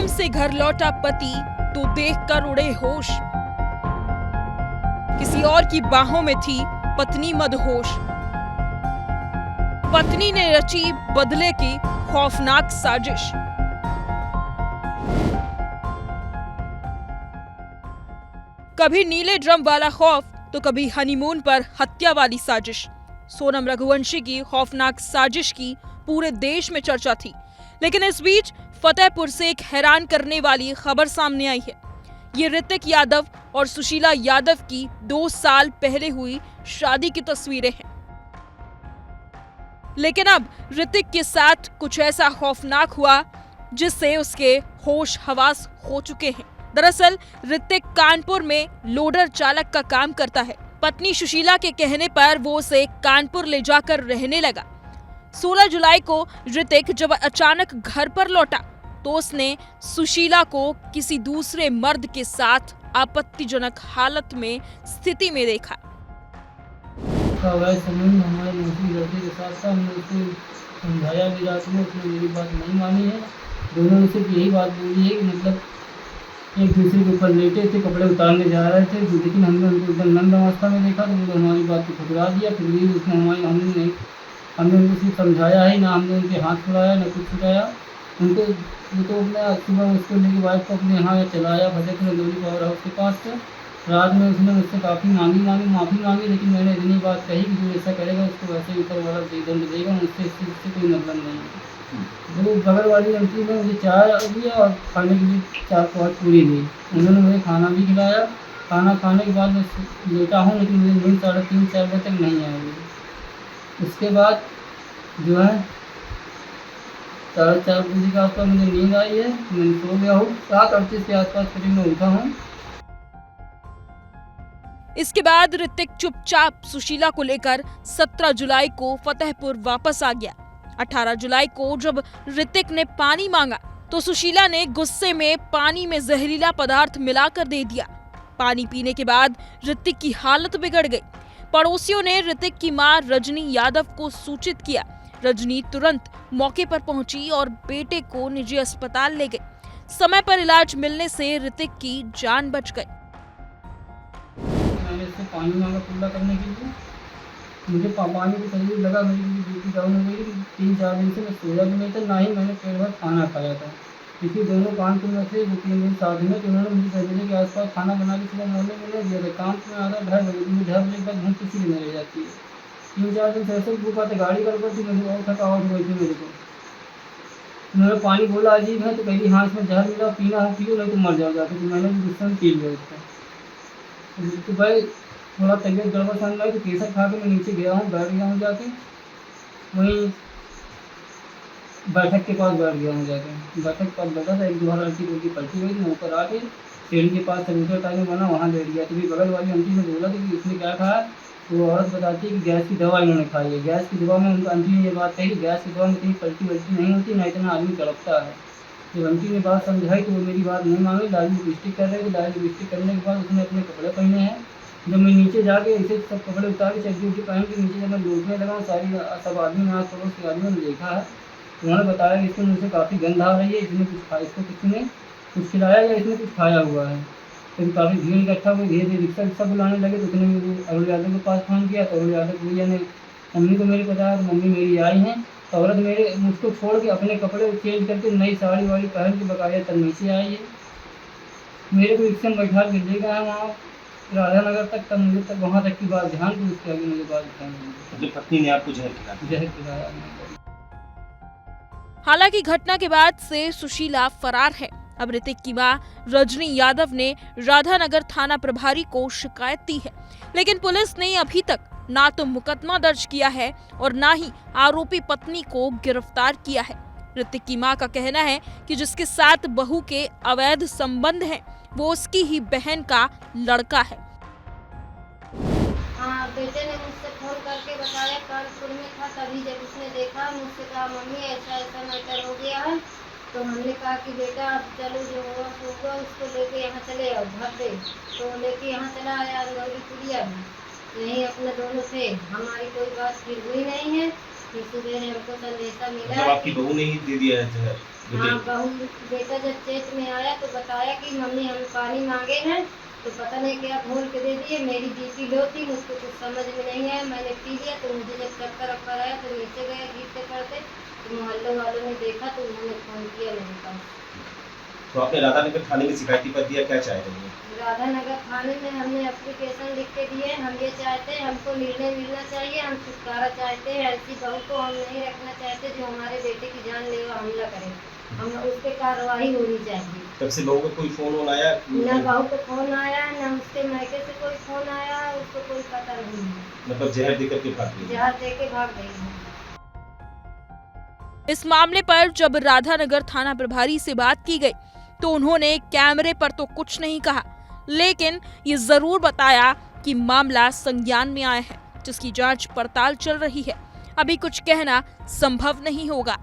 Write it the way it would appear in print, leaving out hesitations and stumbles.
काम से घर लौटा पति तो देखकर उड़े होश। किसी और की बाहों में थी पत्नी मदहोश। पत्नी ने रची बदले की खौफनाक साजिश। कभी नीले ड्रम वाला खौफ तो कभी हनीमून पर हत्या वाली साजिश। सोनम रघुवंशी की खौफनाक साजिश की पूरे देश में चर्चा थी, लेकिन इस बीच फतेहपुर से एक हैरान करने वाली खबर सामने आई है। ये ऋतिक यादव और सुशीला यादव की 2 साल पहले हुई शादी की तस्वीरें हैं। लेकिन अब ऋतिक के साथ कुछ ऐसा खौफनाक हुआ जिससे उसके होश हवास खो चुके हैं। दरअसल ऋतिक कानपुर में लोडर चालक का काम करता है। पत्नी सुशीला के कहने पर वो उसे कानपुर ले जाकर रहने लगा। 16 जुलाई को ऋतिक जब अचानक घर पर लौटा तो उसने सुशीला को किसी दूसरे मर्द के साथ आपत्तिजनक हालत में स्थिति में देखा। हमारे लड़के के साथ हमने उसको समझाया भी, रात में उसने मेरी बात नहीं मानी है। दोनों ने सिर्फ यही बात बोली है कि मतलब एक दूसरे के ऊपर लेटे थे, कपड़े उतारने जा रहे थे, लेकिन हमने उनको एकदम नंद अवस्था में देखा तो उन्होंने हमारी बात को ठुकरा दिया। फिर भी उसने हमने उनको सिर्फ समझाया ही ना, हमने उनके हाथ छुड़ाया ना कुछ छुड़ाया उनको। वो तो अपने सुबह उसको लेके वाइफ को अपने यहाँ चलाया फतेहपुर में लोनी पावर हाउस के पास से। रात में उसने मुझसे काफ़ी माफ़ी मांगी, लेकिन मैंने इतनी बात कही कि जो ऐसा करेगा उसको वैसे ही ऊपर वाला दंड देगा, मुझसे इस चीज़ से कोई मतलब नहीं है। वो बगल वाली आंटी ने मुझे चाय दिया और खाने के लिए 4-5 पूरी दी। उन्होंने मुझे खाना भी खिलाया। खाना खाने के बाद मैं लेटा हूँ, लेकिन मुझे नींद 3:30-4 बजे तक नहीं आएगी। उसके बाद जो है 4:30 बजे के आसपास मुझे नींद आई है, मैं सो गया हूँ। 7:38 के आसपास करीब मैं उठा हूँ। इसके बाद ऋतिक चुपचाप सुशीला को लेकर 17 जुलाई को फतेहपुर वापस आ गया। 18 जुलाई को जब ऋतिक ने पानी मांगा तो सुशीला ने गुस्से में पानी में जहरीला पदार्थ मिलाकर दे दिया। पानी पीने के बाद ऋतिक की हालत बिगड़ गई। पड़ोसियों ने ऋतिक की मां रजनी यादव को सूचित किया। रजनी तुरंत मौके पर पहुंची और बेटे को निजी अस्पताल ले गई। समय पर इलाज मिलने से ऋतिक की जान बच गई। मैंने इससे पानी मांगा कुल्ला करने के लिए। मुझे पानी की तकलीफ लगा, मेरी बीपी डाउन हो गई। 3-4 दिन से मैं सोया भी नहीं था, ना ही मैंने पेट भर खाना खाया था, क्योंकि दोनों कानपुर में थे। 2-3 दिन साथ में तो उन्होंने मुझे 6 बजे के आसपास खाना बना के सुबह मॉर्निंग में दिया था। काम में आता 2:30 बजे, मुझे 2:30 बजे के बाद भूख किसी भी नहीं रह जाती है। 3-4 दिन से ऐसे भूख आते, गाड़ी कर थी, मुझे और थकावट हुई थी मेरे को। उन्होंने पानी बोला अजीब है, तो कहीं हाँ इसमें जहर मिला, पीना हो पियो, नहीं तो मर जाओ जाके। तो मैंने भी गुस्से में पी लिया उसको। तो भाई थोड़ा तबीयत गड़बड़ समझ आई तो केसर खा के मैं नीचे गया हूँ, बैठ गया हूँ जाके। वहीं बैठक के पास बैठ गया हूँ जाके। बैठक के पास बैठा था, 1-2 बार आंटी बोल की पलटी हुई, मैं ऊपर आके सीढ़ी के पास चबूतरा टाइम बना, वहाँ लेट गया। तो भी बगल वाली आंटी ने बोला कि इसने क्या खाया, तो वो औरत बताती है कि गैस की दवा इन्होंने खाई है। गैस की दवा में उनको आंटी ने ये बात कही कि गैस की दवा में इतनी पलटी नहीं होती, ना इतना आदमी तड़पता है। जब आंटी ने बात समझाई तो वो मेरी बात नहीं मांगी। लाली लिपस्टिक कर रहे थे। लाली लिपस्टिक करने के बाद उसने अपने कपड़े पहने हैं। जब मैं नीचे जाके ऐसे सब कपड़े उतार के चड्डी उड्डी पहन के नीचे जब मैं लौटने लगा हूँ, सब आदमी में आस पड़ोस के आदमियों ने देखा है। उन्होंने बताया कि इसके मुँह से काफ़ी गंध आ रही है, इसने कुछ खाया, इसको किसी ने कुछ खिलाया या इसने कुछ खाया हुआ है। फिर काफ़ी भीड़ इकट्ठा हुई, धीरे धीरे रिक्शा बुलाने लगे। तो उसने मेरे अरुण यादव के पास फ़ोन किया। तो अरुण यादव भैया ने मम्मी को मेरे बताया, तो मम्मी मेरी आई हैं। तो औरत मेरे मुझको छोड़ के अपने कपड़े चेंज करके नई साड़ी वाड़ी पहन के बकाया तब नीचे आई है। मेरे को रिक्शा में बैठा के ले गया है वहाँ राधा नगर तक। तब मुझे तक वहाँ तक की बात ध्यान थी, उसके आगे मुझे बात ध्यान नहीं। पत्नी ने आपको जहर खिलाया। हालांकि घटना के बाद से सुशीला फरार है। अब ऋतिक की मां रजनी यादव ने राधानगर थाना प्रभारी को शिकायत दी है, लेकिन पुलिस ने अभी तक ना तो मुकदमा दर्ज किया है और ना ही आरोपी पत्नी को गिरफ्तार किया है। ऋतिक की मां का कहना है कि जिसके साथ बहू के अवैध संबंध हैं, वो उसकी ही बहन का लड़का है। हाँ, बेटे ने मुझसे फोन करके बताया कानपुर में था, तभी जब उसने देखा मुझसे कहा मम्मी ऐसा ऐसा मैटर हो गया है। तो हमने कहा कि बेटा चलो जो होगा उसको लेके यहाँ चले आओ घर पे। तो लेके यहाँ चला आया गौरीपुरिया में, यहीं अपने दोनों थे। हमारी कोई बात फिर हुई नहीं है। फिर सुबह ने हमको संदेशा मिला। आपकी बहू ने ही दे दिया है जहर? हाँ, बहू बेटा जब चेत में आया तो बताया कि मम्मी हम पानी मांगे हैं, तो पता नहीं क्या घोल के दे दिए। मेरी बीपी लो थी, मुझको कुछ समझ में नहीं आया, मैंने पी लिया। तो मुझे जब चक्कर अक्कर आया तो नीचे गए गिरते पड़ते, तो मोहल्ले वालों ने देखा तो उन्होंने फ़ोन किया मेरे पास। तो आपने राधानगर थाने में शिकायती पत्र दिया, क्या चाह रही हैं? राधानगर थाने में हमने एप्लीकेशन लिख के दिए। हम ये चाहते हैं, हमको निर्णय मिलना चाहिए, हम छुटकारा चाहते हैं। ऐसी बहू को हम नहीं रखना चाहते जो हमारे बेटे की जानलेवा हमला करे। हम उस पर कार्रवाई होनी चाहिए। तब से बहू का कोई फोन आया? ना बहू को फोन आया, ना उसके मायके से कोई फोन आया, उसको कोई पता नहीं है। मतलब जहर देकर के भाग गई? जहर दे के भाग गई है। इस मामले पर जब राधानगर थाना प्रभारी से बात की गई तो उन्होंने कैमरे पर तो कुछ नहीं कहा, लेकिन ये जरूर बताया कि मामला संज्ञान में आया है, जिसकी जांच पड़ताल चल रही है। अभी कुछ कहना संभव नहीं होगा।